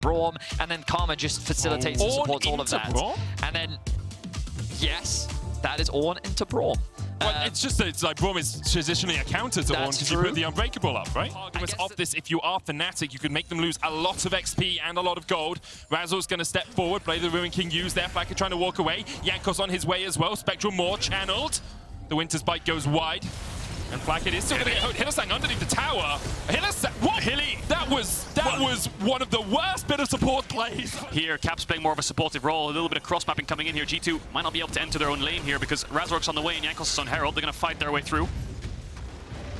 Braum, and then Karma just facilitates and supports all of that. Braum? And then, yes, that is Ornn into Braum. Well, it's just that it's like Braum is traditionally a counter to Ornn because you put the Unbreakable up, right? Arguments off this, if you are Fnatic, you could make them lose a lot of XP and a lot of gold. Razzle's going to step forward, play the Ruin King use there. Flacker trying to walk away. Jankos on his way as well. Spectral more channeled. The Winter's Bite goes wide. And Flacket is still going to get hooked. Hylissang underneath the tower. Hylissang, what? Hilly. That was one of the worst bit of support plays. Here, Cap's playing more of a supportive role. A little bit of cross-mapping coming in here. G2 might not be able to enter their own lane here because Razork's on the way and Jankos is on Herald. They're going to fight their way through.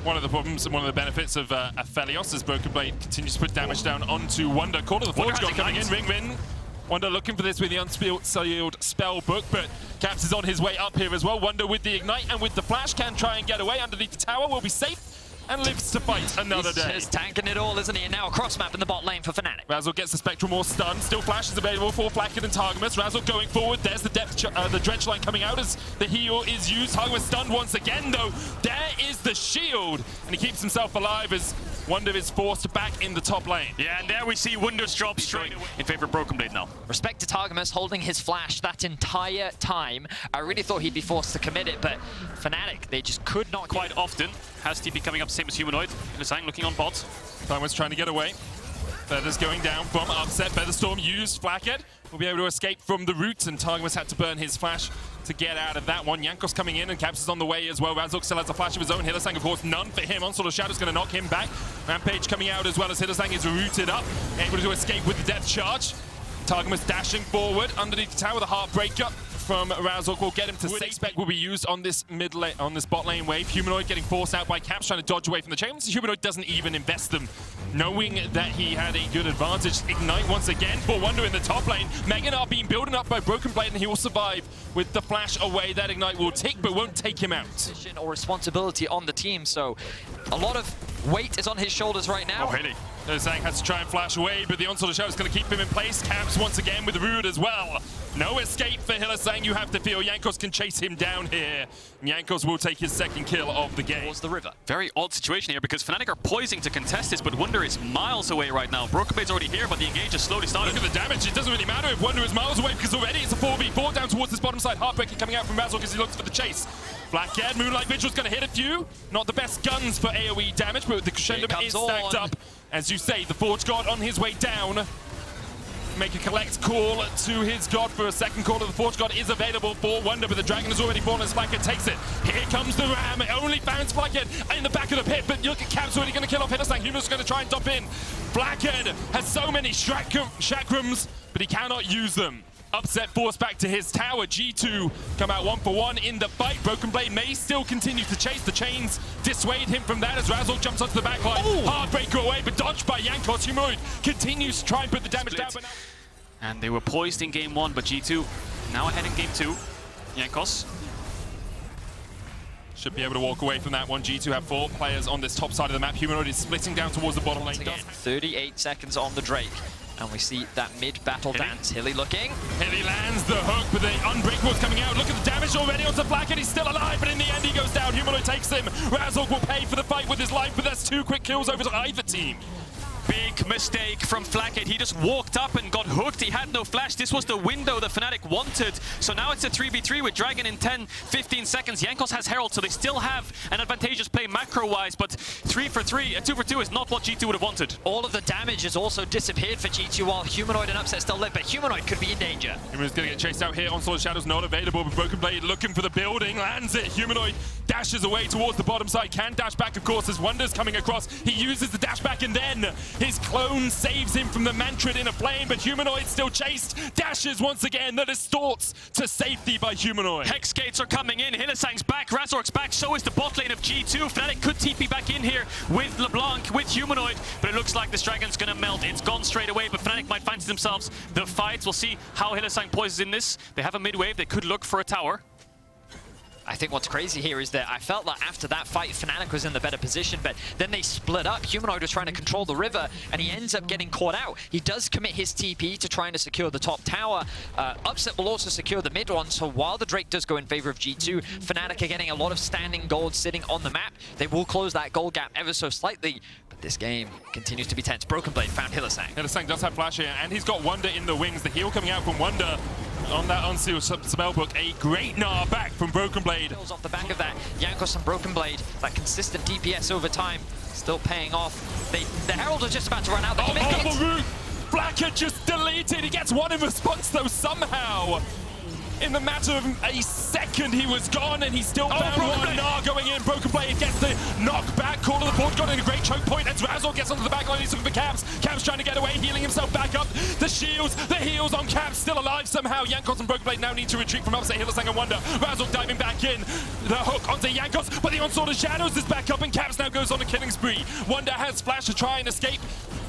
One of the problems and one of the benefits of Aphelios is Broken Blade continues to put damage down onto Wunder. Call to the Forge God coming in. Ring. Wunder looking for this with the unsealed spell book, but Caps is on his way up here as well. Wunder with the Ignite and with the Flash can try and get away underneath the tower. Will be safe and lives to fight another day. He's just tanking it all, isn't he? And now a cross map in the bot lane for Fnatic. Razzle gets the Spectral more stun. Still Flash is available for Flacket and Targamas. Razzle going forward. There's the the Drench line coming out as the heal is used. Targamas stunned once again though. There is the shield and he keeps himself alive as Wunder is forced back in the top lane. Yeah, and there we see Wunder's drop straight away in favor of Broken Blade now. Respect to Targamas holding his flash that entire time. I really thought he'd be forced to commit it, but Fnatic, they just could not. Quite often has TP coming up, same as Humanoid. Hylissang looking on bot. Targamas trying to get away. Feathers going down from Upset. Featherstorm used. Flacket will be able to escape from the root, and Targamas had to burn his flash to get out of that one. Jankos coming in, and Caps is on the way as well. Razork still has a flash of his own. Hylissang, of course, none for him. Onslaught of Shadow's going to knock him back. Rampage coming out as well as Hylissang is rooted up, able to escape with the Death Charge. Targamas dashing forward underneath the tower. The Heartbreaker from Razork will get him to safe. Spec will be used on this mid lane, on this bot lane wave. Humanoid getting forced out by Caps, trying to dodge away from the chains. Humanoid doesn't even invest them, knowing that he had a good advantage. Ignite once again for Wunder in the top lane. Meganar being built up by Broken Blade, and he will survive with the flash away. That Ignite will tick, but won't take him out. Or responsibility on the team, so a lot of weight is on his shoulders right now. Oh, really? Hylissang has to try and flash away, but the Onslaught of Shadow is going to keep him in place. Caps once again with the Rude as well. No escape for Hylissang, you have to feel. Jankos can chase him down here. Jankos will take his second kill of the game. Towards the river. Very odd situation here because Fnatic are poising to contest this, but Wunder is miles away right now. Broken Blade's already here, but the engage is slowly starting. Look at the damage. It doesn't really matter if Wunder is miles away because already it's a 4v4 down towards this bottom side. Heartbreaker coming out from Razork as he looks for the chase. Blackhead, Moonlight Vigil's going to hit a few. Not the best guns for AoE damage, but the crescendo is stacked up. As you say, the Forge God on his way down. Make a collect call to his god for a second call. The Forge God is available for Wunder, but the Dragon has already fallen as Flacket takes it. Here comes the Ram. It only found Flacket in the back of the pit, but look at Cap's already going to kill off Hylissang. Human's going to try and dump in. Flacket has so many chakrams, but he cannot use them. Upset forced back to his tower. G2 come out 1-for-1 in the fight. Broken Blade may still continue to chase. The chains dissuade him from that as Razork jumps onto the backline. Heartbreaker away, but dodged by Jankos. Humanoid continues to try and put the damage down. But and they were poised in game 1, but G2 now ahead in game 2. Jankos should be able to walk away from that one. G2 have 4 players on this top side of the map. Humanoid is splitting down towards the bottom lane. 38 seconds on the Drake. And we see that mid-battle dance. Hilly looking. Hilly lands the hook, but the Unbreakable's coming out. Look at the damage already onto Flacket. He's still alive, but in the end he goes down. Humanoid takes him. Razork will pay for the fight with his life, but that's 2 quick kills over to either team. Big mistake from Flacket. He just walked up and got hooked. He had no flash. This was the window that Fnatic wanted. So now it's a 3v3 with Dragon in 10-15 seconds. Jankos has Herald, so they still have an advantageous play macro-wise, but 3-for-3, 2-for-2 is not what G2 would have wanted. All of the damage has also disappeared for G2 while Humanoid and Upset still live, but Humanoid could be in danger. Humanoid's going to get chased out here. Onslaught of Shadow's not available, but Broken Blade looking for the building. Lands it. Humanoid dashes away towards the bottom side. Can dash back, of course, as Wunder's coming across. He uses the dash back, and then his clone saves him from the Mantrid in a flame, but Humanoid still chased. Dashes once again. That is distorts to safety by Humanoid. Hex gates are coming in. Hylissang's back. Razork's back. So is the bot lane of G2. Fnatic could TP back in here with LeBlanc, with Humanoid, but it looks like this Dragon's going to melt. It's gone straight away, but Fnatic might find themselves the fight. We'll see how Hylissang poises in this. They have a mid-wave. They could look for a tower. I think what's crazy here is that I felt like after that fight, Fnatic was in the better position, but then they split up. Humanoid was trying to control the river, and he ends up getting caught out. He does commit his TP to trying to secure the top tower. Upset will also secure the mid one, so while the Drake does go in favor of G2, Fnatic are getting a lot of standing gold sitting on the map. They will close that gold gap ever so slightly, but This game continues to be tense. Broken Blade found Hylissang. Hylissang does have flash here, and he's got Wonder in the wings. The heal coming out from Wonder on that unsealed spellbook. A great gnaw back from Broken Blade. Off the back of that, Jankos and Broken Blade, that consistent DPS over time, still paying off. The Herald was just about to run out. Double root! Blackhead just deleted. He gets one in response though somehow. In the matter of a second, he was gone, and he still found one. Gnar going in. Broken Blade gets the knockback. Call to the board, got in a great choke point as Razor gets onto the back line. He's looking for Caps. Caps trying to get away, healing himself back up. The shields, the heals on Caps, still alive somehow. Jankos and Broken Blade now need to retreat from upset Hylissang and Wonder. Razor diving back in. The hook onto Jankos, but the Onslaught of Shadows is back up, and Caps now goes on a killing spree. Wonder has flash to try and escape.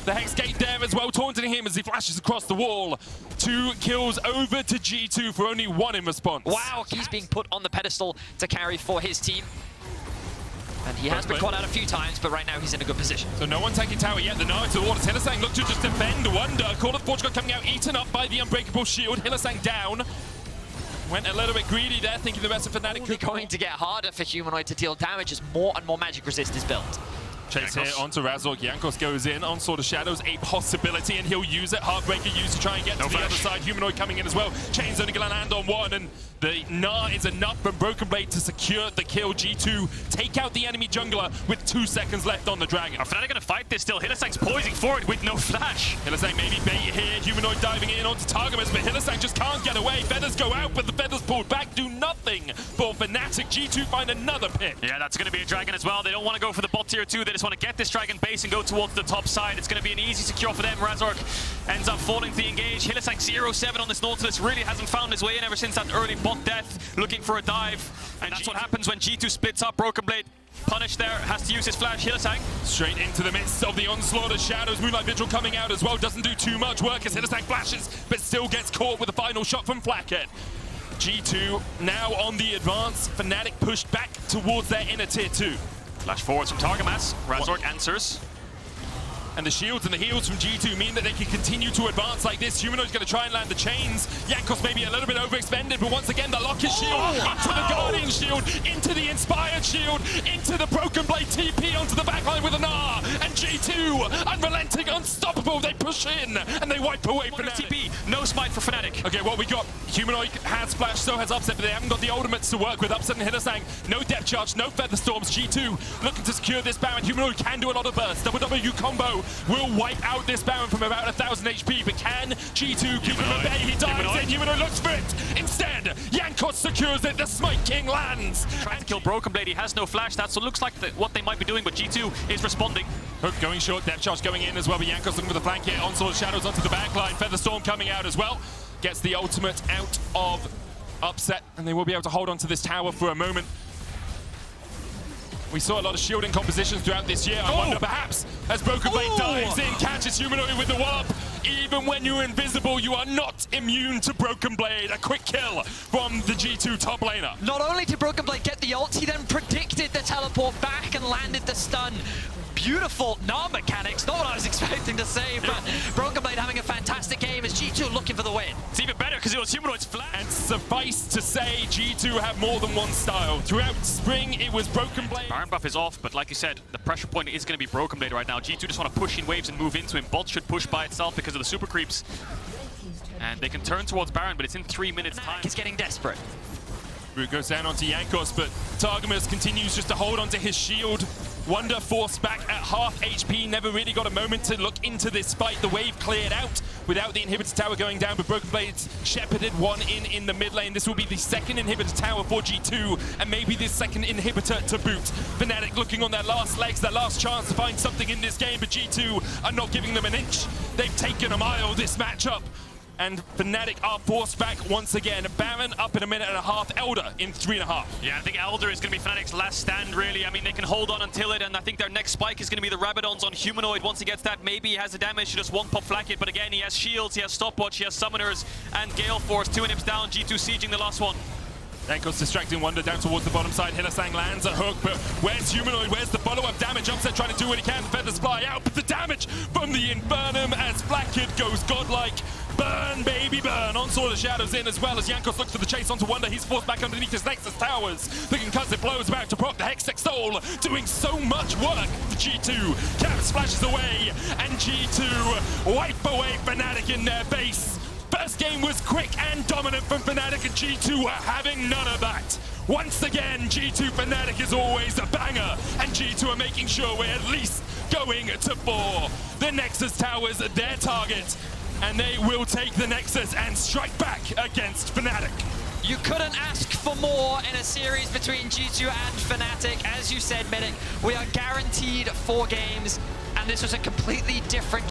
The Hex Gate there as well, taunting him as he flashes across the wall. 2 kills over to G2 for only 1 in response. Wow, he's being put on the pedestal to carry for his team. And he has been caught out a few times, but right now he's in a good position. So no one taking tower yet. The Gnar to the water. Hylissang look to just defend Wonder. Call of Portugal coming out, eaten up by the Unbreakable Shield. Hylissang down. Went a little bit greedy there, thinking the rest of Fnatic could going to get harder for Humanoid to deal damage as more and more magic resist is built. Chase here onto Razor. Jankos goes in on Sword of Shadows, a possibility, and he'll use it. Heartbreaker used to try and get to the other side. Humanoid coming in as well. Chain's only going to land on one, and the Gnar is enough from Broken Blade to secure the kill. G2 take out the enemy jungler with 2 seconds left on the Dragon. Are Fnatic going to fight this still? Hylissang's poising forward with no flash. Hylissang maybe bait here. Humanoid diving in onto Targamas, but Hylissang just can't get away. Feathers go out, but the feathers pulled back do nothing for Fnatic. G2 find another pick. Yeah, that's going to be a Dragon as well. They don't want to go for the bot tier 2. They just want to get this Dragon base and go towards the top side. It's going to be an easy secure for them. Razork ends up falling to the engage. Hylissang 0-7 on this Nautilus really hasn't found his way in ever since that early bot death, looking for a dive. And that's what happens when G2 splits up. Broken Blade punished there, has to use his flash. Hylissang straight into the midst of the Onslaught of Shadows. Moonlight Vigil coming out as well. Doesn't do too much work as Hylissang flashes, but still gets caught with a final shot from Flathead. G2 now on the advance. Fnatic pushed back towards their inner tier 2. Flash forwards from Targamas. Razork answers. And the shields and the heals from G2 mean that they can continue to advance like this. Humanoid's going to try and land the chains. Jankos maybe a little bit overexpended, but once again, the lock is shield into the Guardian shield, into the Inspired shield, into the Broken Blade TP onto the backline with an R. And G2, unrelenting, unstoppable, they push in and they wipe away Fnatic. TP, no smite for Fnatic. Okay, what we got? Humanoid has flash, so has Upset, but they haven't got the ultimates to work with. Upset and Hylissang, no depth charge, no feather storms. G2 looking to secure this Baron. Humanoid can do a lot of bursts. WW combo will wipe out this Baron from about 1,000 HP, but can G2 keep him at bay? He dives in, Humanoid looks for it. Instead, Jankos secures it, the Smite King lands. Trying to kill Broken Blade, he has no flash. That's what looks like what they might be doing, but G2 is responding. Hook going short, depth charge going in as well, but Jankos looking for the flank here. Onslaught Shadows onto the backline, Featherstorm coming out as well. Gets the ultimate out of Upset, and they will be able to hold on to this tower for a moment. We saw a lot of shielding compositions throughout this year. I wonder perhaps as Broken Blade dives in, catches Humanoid with the wallop. Even when you're invisible, you are not immune to Broken Blade. A quick kill from the G2 top laner. Not only did Broken Blade get the ult, he then predicted the teleport back and landed the stun. Beautiful Gnar mechanics, not what I was expecting to say, but Broken Blade having a fantastic game as G2 looking for the win. It's even better because it was Humanoid's flash. And suffice to say, G2 have more than one style. Throughout spring, it was Broken Blade. Baron buff is off, but like you said, the pressure point is going to be Broken Blade right now. G2 just want to push in waves and move into him. Bot should push by itself because of the super creeps. And they can turn towards Baron, but it's in 3 minutes time. He's getting desperate. Root goes down onto Jankos, but Targamas continues just to hold onto his shield. Wonder forced back at half HP, never really got a moment to look into this fight. The wave cleared out without the inhibitor tower going down, but Broken Blades shepherded one in the mid lane. This will be the second inhibitor tower for G2, and maybe this second inhibitor to boot. Fnatic looking on their last legs, their last chance to find something in this game, but G2 are not giving them an inch. They've taken a mile this matchup. And Fnatic are forced back once again. Baron up in 1.5 minutes, Elder in 3.5. Yeah, I think Elder is going to be Fnatic's last stand, really. I mean, they can hold on until it, and I think their next spike is going to be the Rabadons on Humanoid. Once he gets that, maybe he has the damage to just one-pop flank it, but again, he has shields, he has stopwatch, he has summoners, and Gale Force. 2 inhibs down, G2 sieging the last one. Jankos distracting Wonder down towards the bottom side. Hillisang lands a hook, but where's Humanoid? Where's the follow-up damage? Upset trying to do what he can. Feathers fly out, but the damage from the Infernum as Black Kid goes godlike. Burn, baby, burn. Onslaught of Shadows in as well as Jankos looks for the chase onto Wonder. He's forced back underneath his Nexus towers. The concussive blow is about to proc the Hextech Soul, doing so much work. The G2 Cap splashes away, and G2 wipe away Fnatic in their base. First game was quick and dominant from Fnatic, and G2 were having none of that. Once again, G2 Fnatic is always a banger, and G2 are making sure we're at least going to 4. The Nexus Tower's their target, and they will take the Nexus and strike back against Fnatic. You couldn't ask for more in a series between G2 and Fnatic. As you said, Medic, we are guaranteed 4 games, and this was a completely different